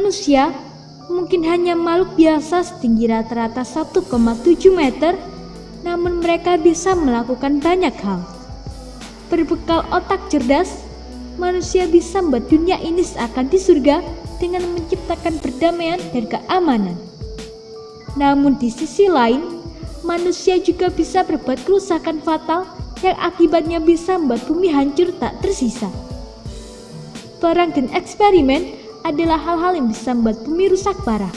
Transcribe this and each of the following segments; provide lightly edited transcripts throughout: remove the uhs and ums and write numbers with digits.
Manusia mungkin hanya makhluk biasa setinggi rata-rata 1,7 meter, namun mereka bisa melakukan banyak hal. Berbekal otak cerdas, manusia bisa membuat dunia ini seakan di surga dengan menciptakan perdamaian dan keamanan. Namun di sisi lain, manusia juga bisa berbuat kerusakan fatal yang akibatnya bisa membuat bumi hancur tak tersisa. Perang dan eksperimen adalah hal-hal yang bisa membuat bumi rusak parah.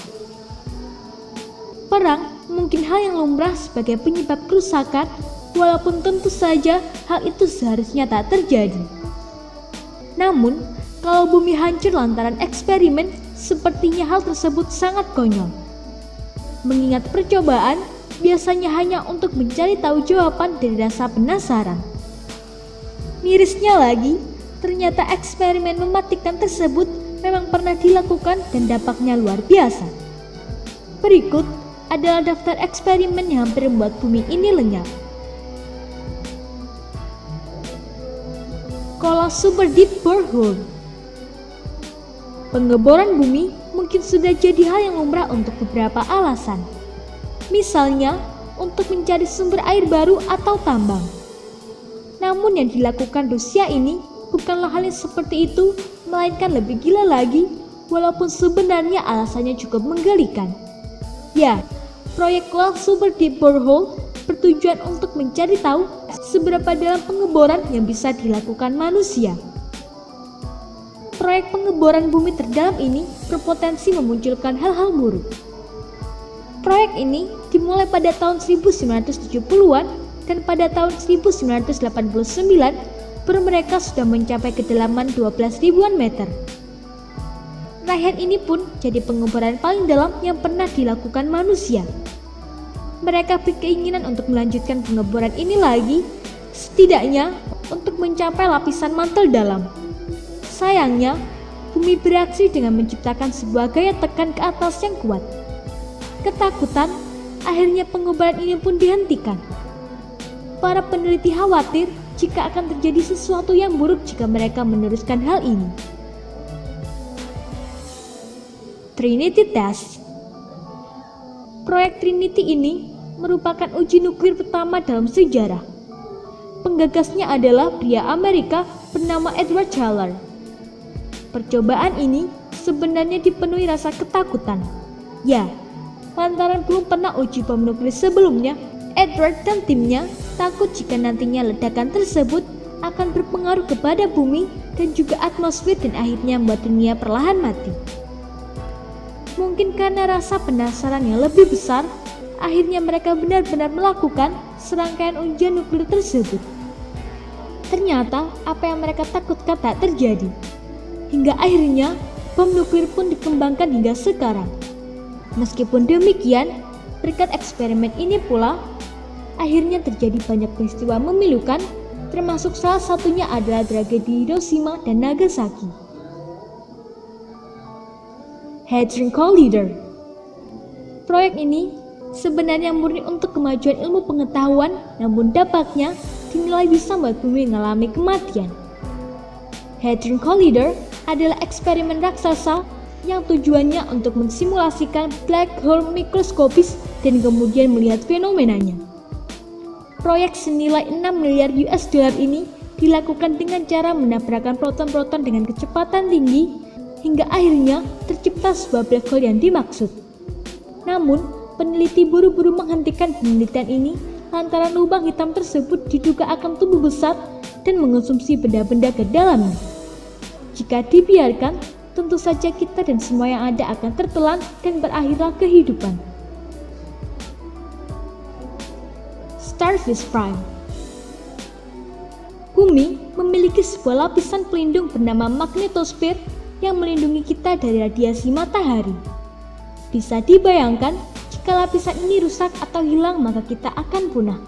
Perang mungkin hal yang lumrah sebagai penyebab kerusakan, walaupun tentu saja hal itu seharusnya tak terjadi. Namun, kalau bumi hancur lantaran eksperimen, sepertinya hal tersebut sangat konyol. Mengingat percobaan biasanya hanya untuk mencari tahu jawaban dari rasa penasaran. Mirisnya lagi, ternyata eksperimen mematikan tersebut memang pernah dilakukan dan dampaknya luar biasa. Berikut adalah daftar eksperimen yang hampir membuat bumi ini lenyap. Kolah Super Deep Borehole. Pengeboran bumi mungkin sudah jadi hal yang lumrah untuk beberapa alasan. Misalnya, untuk mencari sumber air baru atau tambang. Namun yang dilakukan Rusia ini bukanlah hal yang seperti itu, melainkan lebih gila lagi, walaupun sebenarnya alasannya cukup menggelikan. Ya, proyek Kolah Super Deep Borehole bertujuan untuk mencari tahu seberapa dalam pengeboran yang bisa dilakukan manusia. Proyek pengeboran bumi terdalam ini berpotensi memunculkan hal-hal buruk. Proyek ini dimulai pada tahun 1970-an dan pada tahun 1989 mereka sudah mencapai kedalaman 12.000-an meter. Raihan ini pun jadi pengeboran paling dalam yang pernah dilakukan manusia. Mereka berkeinginan untuk melanjutkan pengeboran ini lagi, setidaknya untuk mencapai lapisan mantel dalam. Sayangnya, bumi bereaksi dengan menciptakan sebuah gaya tekan ke atas yang kuat. Ketakutan, akhirnya pengeboran ini pun dihentikan. Para peneliti khawatir jika akan terjadi sesuatu yang buruk jika mereka meneruskan hal ini. Trinity Test. Proyek Trinity ini merupakan uji nuklir pertama dalam sejarah. Penggagasnya adalah pria Amerika bernama Edward Teller. Percobaan ini sebenarnya dipenuhi rasa ketakutan. Ya, lantaran belum pernah uji bom nuklir sebelumnya, Edward dan timnya takut jika nantinya ledakan tersebut akan berpengaruh kepada bumi dan juga atmosfer dan akhirnya membuat dunia perlahan mati. Mungkin karena rasa penasaran yang lebih besar, akhirnya mereka benar-benar melakukan serangkaian ujian nuklir tersebut. Ternyata apa yang mereka takutkan tak terjadi. Hingga akhirnya bom nuklir pun dikembangkan hingga sekarang. Meskipun demikian, berkat eksperimen ini pula, akhirnya terjadi banyak peristiwa memilukan, termasuk salah satunya adalah tragedi Hiroshima dan Nagasaki. Hadron Collider. Proyek ini sebenarnya murni untuk kemajuan ilmu pengetahuan, namun dampaknya dinilai bisa membuat bumi mengalami kematian. Hadron Collider adalah eksperimen raksasa yang tujuannya untuk mensimulasikan black hole mikroskopis dan kemudian melihat fenomenanya. Proyek senilai 6 miliar US dollar ini dilakukan dengan cara menabrakkan proton-proton dengan kecepatan tinggi hingga akhirnya tercipta sebuah black hole yang dimaksud. Namun, peneliti buru-buru menghentikan penelitian ini lantaran lubang hitam tersebut diduga akan tumbuh besar dan mengonsumsi benda-benda ke dalamnya. Jika dibiarkan, tentu saja kita dan semua yang ada akan tertelan dan berakhirlah kehidupan. Starfish Prime. Bumi memiliki sebuah lapisan pelindung bernama magnetosfer yang melindungi kita dari radiasi matahari. Bisa dibayangkan, jika lapisan ini rusak atau hilang maka kita akan punah.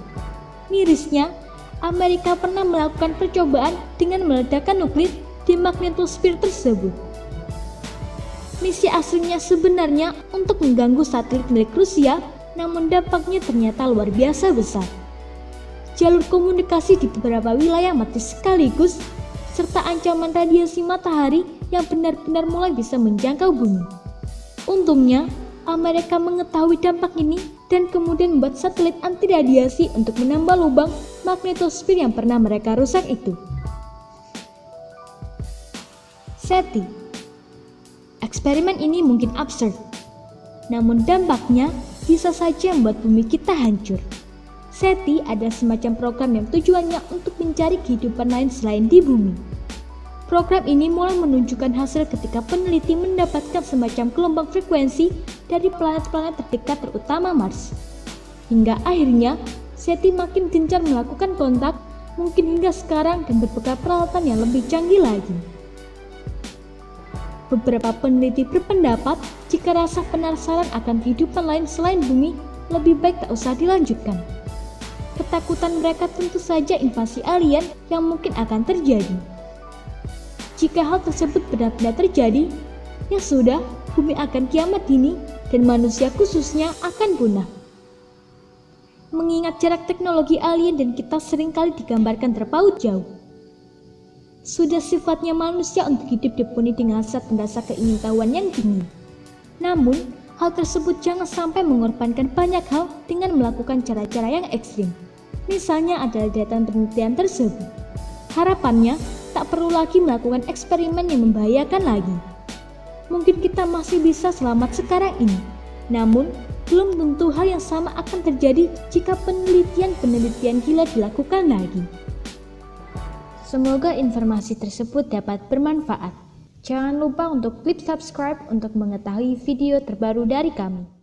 Mirisnya, Amerika pernah melakukan percobaan dengan meledakkan nuklir di magnetosfer tersebut. Misi aslinya sebenarnya untuk mengganggu satelit milik Rusia, namun dampaknya ternyata luar biasa besar. Jalur komunikasi di beberapa wilayah mati sekaligus, serta ancaman radiasi matahari yang benar-benar mulai bisa menjangkau bumi. Untungnya, Amerika mengetahui dampak ini dan kemudian membuat satelit anti radiasi untuk menambah lubang magnetosfer yang pernah mereka rusak itu. SETI. Eksperimen ini mungkin absurd, namun dampaknya bisa saja membuat bumi kita hancur. SETI adalah semacam program yang tujuannya untuk mencari kehidupan lain selain di bumi. Program ini mulai menunjukkan hasil ketika peneliti mendapatkan semacam gelombang frekuensi dari planet-planet terdekat terutama Mars. Hingga akhirnya, SETI makin gencar melakukan kontak, mungkin hingga sekarang dan berbekal peralatan yang lebih canggih lagi. Beberapa peneliti berpendapat jika rasa penasaran akan kehidupan lain selain bumi lebih baik tak usah dilanjutkan. Ketakutan mereka tentu saja invasi alien yang mungkin akan terjadi. Jika hal tersebut benar-benar terjadi, ya sudah, bumi akan kiamat dini dan manusia khususnya akan punah. Mengingat jarak teknologi alien dan kita seringkali digambarkan terpaut jauh. Sudah sifatnya manusia untuk hidup dipenuhi dengan hasrat dan rasa keingintahuan yang tinggi. Namun, hal tersebut jangan sampai mengorbankan banyak hal dengan melakukan cara-cara yang ekstrim. Misalnya adalah data penelitian tersebut. Harapannya, tak perlu lagi melakukan eksperimen yang membahayakan lagi. Mungkin kita masih bisa selamat sekarang ini. Namun, belum tentu hal yang sama akan terjadi jika penelitian-penelitian gila dilakukan lagi. Semoga informasi tersebut dapat bermanfaat. Jangan lupa untuk klik subscribe untuk mengetahui video terbaru dari kami.